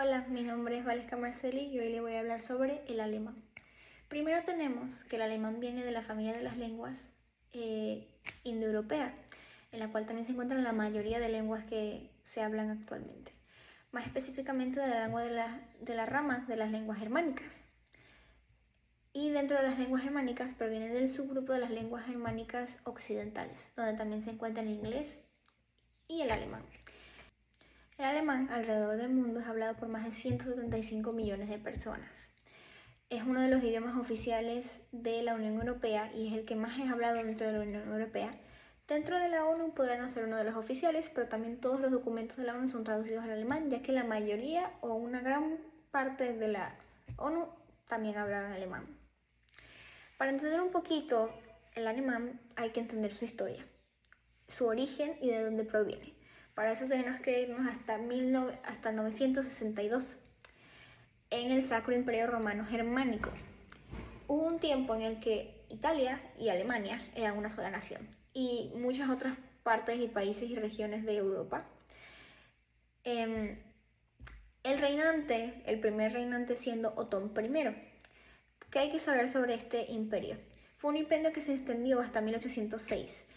Hola, mi nombre es Valesca Marceli y hoy le voy a hablar sobre el alemán. Primero tenemos que el alemán viene de la familia de las lenguas indoeuropeas, en la cual también se encuentran la mayoría de lenguas que se hablan actualmente. Más específicamente de la lengua de la rama de las lenguas germánicas. Y dentro de las lenguas germánicas proviene del subgrupo de las lenguas germánicas occidentales, donde también se encuentra el inglés y el alemán. El alemán alrededor del mundo es hablado por más de 175 millones de personas. Es uno de los idiomas oficiales de la Unión Europea y es el que más es hablado dentro de la Unión Europea. Dentro de la ONU podrá no ser uno de los oficiales, pero también todos los documentos de la ONU son traducidos al alemán, ya que la mayoría o una gran parte de la ONU también habla alemán. Para entender un poquito el alemán hay que entender su historia, su origen y de dónde proviene. Para eso tenemos que irnos hasta 962, en el Sacro Imperio Romano Germánico. Hubo un tiempo en el que Italia y Alemania eran una sola nación, y muchas otras partes y países y regiones de Europa. El primer reinante siendo Otón I. ¿Qué hay que saber sobre este imperio? Fue un imperio que se extendió hasta 1806,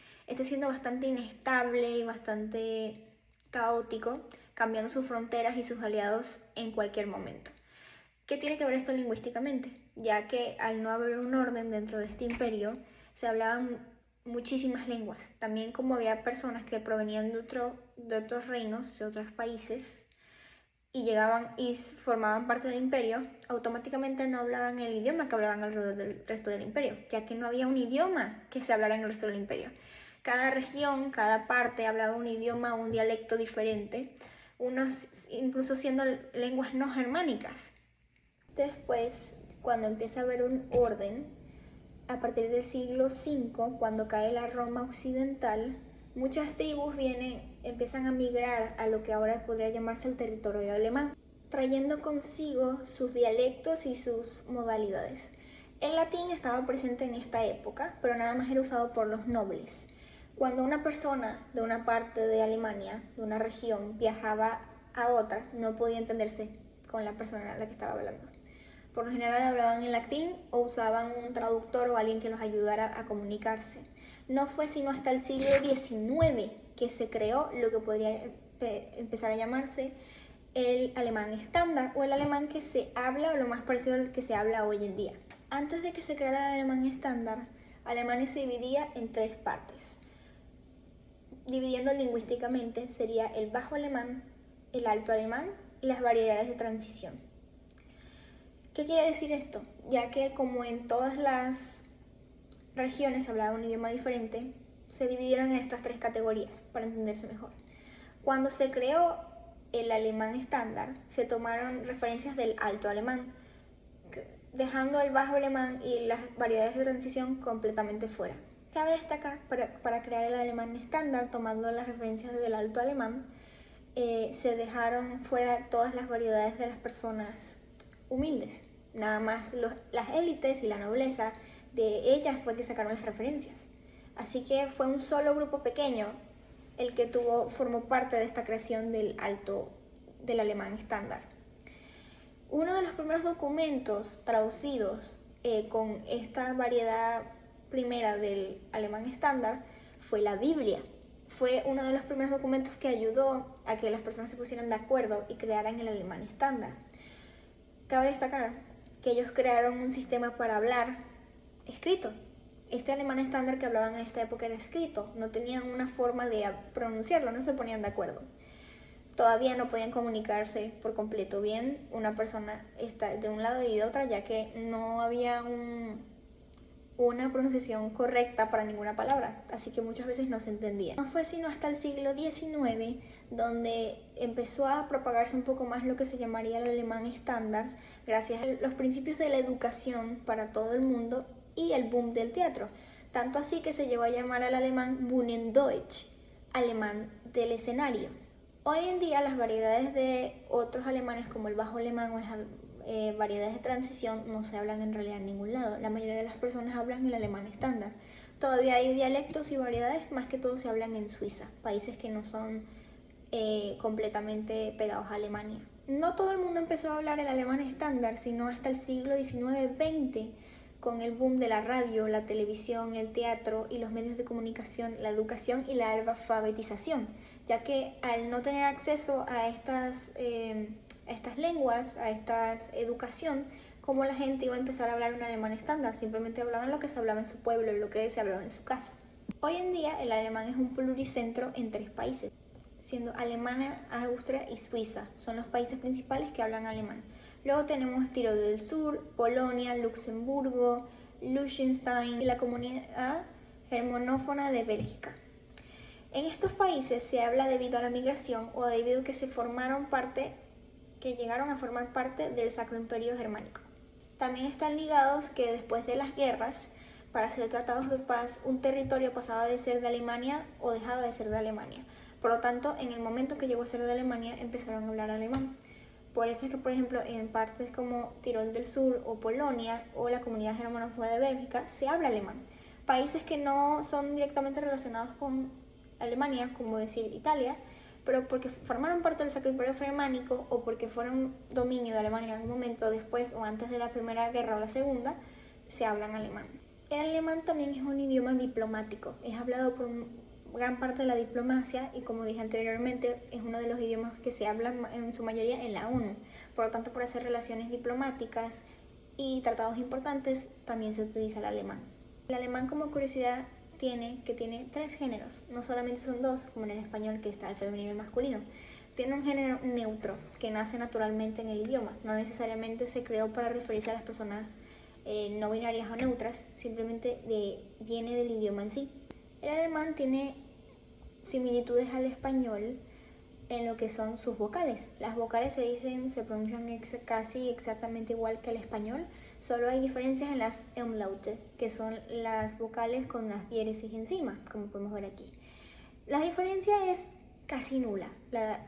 siendo bastante inestable y bastante caótico, cambiando sus fronteras y sus aliados en cualquier momento. ¿Qué tiene que ver esto lingüísticamente? Ya que al no haber un orden dentro de este imperio, se hablaban muchísimas lenguas. También como había personas que provenían de otros reinos, de otros países, y llegaban y formaban parte del imperio, automáticamente no hablaban el idioma que hablaban alrededor del resto del imperio, ya que no había un idioma que se hablara en el resto del imperio. Cada región, cada parte hablaba un idioma o un dialecto diferente, unos incluso siendo lenguas no germánicas. Después, cuando empieza a haber un orden, a partir del siglo V, cuando cae la Roma occidental, muchas tribus empiezan a migrar a lo que ahora podría llamarse el territorio alemán, trayendo consigo sus dialectos y sus modalidades. El latín estaba presente en esta época, pero nada más era usado por los nobles. Cuando una persona de una parte de Alemania, de una región, viajaba a otra, no podía entenderse con la persona a la que estaba hablando. Por lo general hablaban en latín o usaban un traductor o alguien que los ayudara a comunicarse. No fue sino hasta el siglo XIX que se creó lo que podría empezar a llamarse el alemán estándar o el alemán que se habla o lo más parecido al que se habla hoy en día. Antes de que se creara el alemán estándar, Alemania se dividía en tres partes. Dividiendo lingüísticamente sería el bajo alemán, el alto alemán y las variedades de transición. ¿Qué quiere decir esto? Ya que como en todas las regiones se hablaba un idioma diferente, se dividieron en estas tres categorías para entenderse mejor. Cuando se creó el alemán estándar, se tomaron referencias del alto alemán, dejando el bajo alemán y las variedades de transición completamente fuera. Cabe destacar, para crear el alemán estándar, tomando las referencias del alto alemán, se dejaron fuera todas las variedades de las personas humildes. Nada más las élites y la nobleza, de ellas fue que sacaron las referencias. Así que fue un solo grupo pequeño el que formó parte de esta creación del alemán estándar. Uno de los primeros documentos traducidos con esta variedad primera del alemán estándar fue la Biblia. Fue uno de los primeros documentos que ayudó a que las personas se pusieran de acuerdo y crearan el alemán estándar. Cabe destacar que ellos crearon un sistema para hablar escrito. Este alemán estándar que hablaban en esta época era escrito, no tenían una forma de pronunciarlo, no se ponían de acuerdo. Todavía no podían comunicarse por completo bien una persona está de un lado y de otra, ya que no había una pronunciación correcta para ninguna palabra, así que muchas veces no se entendía. No fue sino hasta el siglo XIX donde empezó a propagarse un poco más lo que se llamaría el alemán estándar, gracias a los principios de la educación para todo el mundo y el boom del teatro. Tanto así que se llegó a llamar al alemán Bühnendeutsch, alemán del escenario. Hoy en día las variedades de otros alemanes como el bajo alemán o las variedades de transición no se hablan en realidad en ningún lado. La mayoría de las personas hablan el alemán estándar. Todavía hay dialectos y variedades, más que todo se hablan en Suiza, países que no son completamente pegados a Alemania. No todo el mundo empezó a hablar el alemán estándar, sino hasta el siglo XIX-XX, con el boom de la radio, la televisión, el teatro y los medios de comunicación, la educación y la alfabetización, ya que al no tener acceso a estas lenguas, a esta educación, ¿cómo la gente iba a empezar a hablar un alemán estándar? Simplemente hablaban lo que se hablaba en su pueblo, lo que se hablaba en su casa. Hoy en día el alemán es un pluricentro en 3 países, siendo Alemania, Austria y Suiza. Son los países principales que hablan alemán. Luego tenemos Tirol del Sur, Polonia, Luxemburgo, Liechtenstein y la comunidad germanófona de Bélgica. En estos países se habla debido a la migración o debido a que llegaron a formar parte del Sacro Imperio Germánico. También están ligados que después de las guerras, para hacer tratados de paz, un territorio pasaba de ser de Alemania o dejaba de ser de Alemania. Por lo tanto, en el momento que llegó a ser de Alemania, empezaron a hablar alemán. Por eso es que, por ejemplo, en partes como Tirol del Sur o Polonia o la comunidad germanófona de Bélgica, se habla alemán. Países que no son directamente relacionados con Alemania, como decir Italia, pero porque formaron parte del Sacro Imperio Germánico o porque fueron dominio de Alemania en algún momento después o antes de la Primera Guerra o la Segunda, se hablan alemán. El alemán también es un idioma diplomático, es hablado por gran parte de la diplomacia y, como dije anteriormente, es uno de los idiomas que se hablan en su mayoría en la ONU. Por lo tanto, por hacer relaciones diplomáticas y tratados importantes también se utiliza el alemán. El alemán, como curiosidad, tiene 3 géneros, no solamente son 2 como en el español, que está el femenino y el masculino. Tiene un género neutro que nace naturalmente en el idioma, no necesariamente se creó para referirse a las personas no binarias o neutras, simplemente viene del idioma en sí. El alemán tiene similitudes al español en lo que son sus vocales. Las vocales se pronuncian casi exactamente igual que el español, solo hay diferencias en las Umlaute, que son las vocales con las diéresis encima, como podemos ver aquí. La diferencia es casi nula,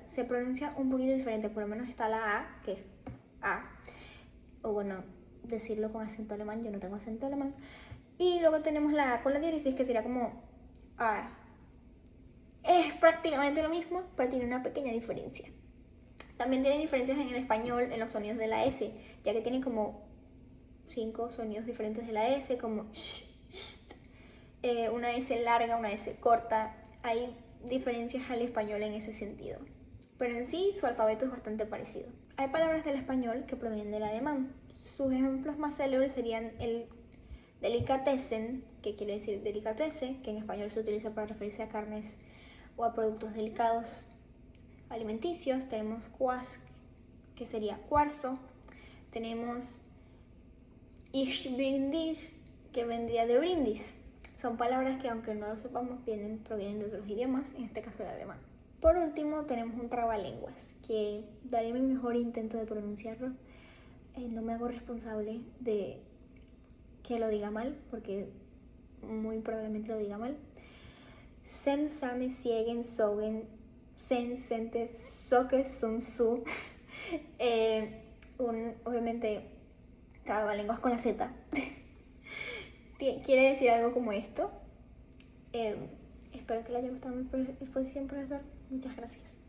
se pronuncia un poquito diferente, por lo menos está la A, que es A, o bueno, decirlo con acento alemán, yo no tengo acento alemán, y luego tenemos la A con la diéresis, que sería como A. Es prácticamente lo mismo, pero tiene una pequeña diferencia. También tiene diferencias en el español en los sonidos de la S, ya que tiene como 5 sonidos diferentes de la S, como una S larga, una S corta. Hay diferencias al español en ese sentido, pero en sí su alfabeto es bastante parecido. Hay palabras del español que provienen del alemán. Sus ejemplos más célebres serían el Delicatessen, que quiere decir delicatesse, que en español se utiliza para referirse a carnes o a productos delicados alimenticios. Tenemos Quask, que sería cuarzo. Tenemos Ich bin dich, que vendría de brindis. Son palabras que, aunque no lo sepamos, provienen de otros idiomas, en este caso el alemán. Por último, tenemos un trabalenguas, que daré mi mejor intento de pronunciarlo. No me hago responsable de que lo diga mal, porque muy probablemente lo diga mal. Sem, same, siegen, sogen, sen, sentes, soque, sum, su. Obviamente, trabalenguas con la Z. Quiere decir algo como esto. Espero que le haya gustado mi exposición, profesor. Muchas gracias.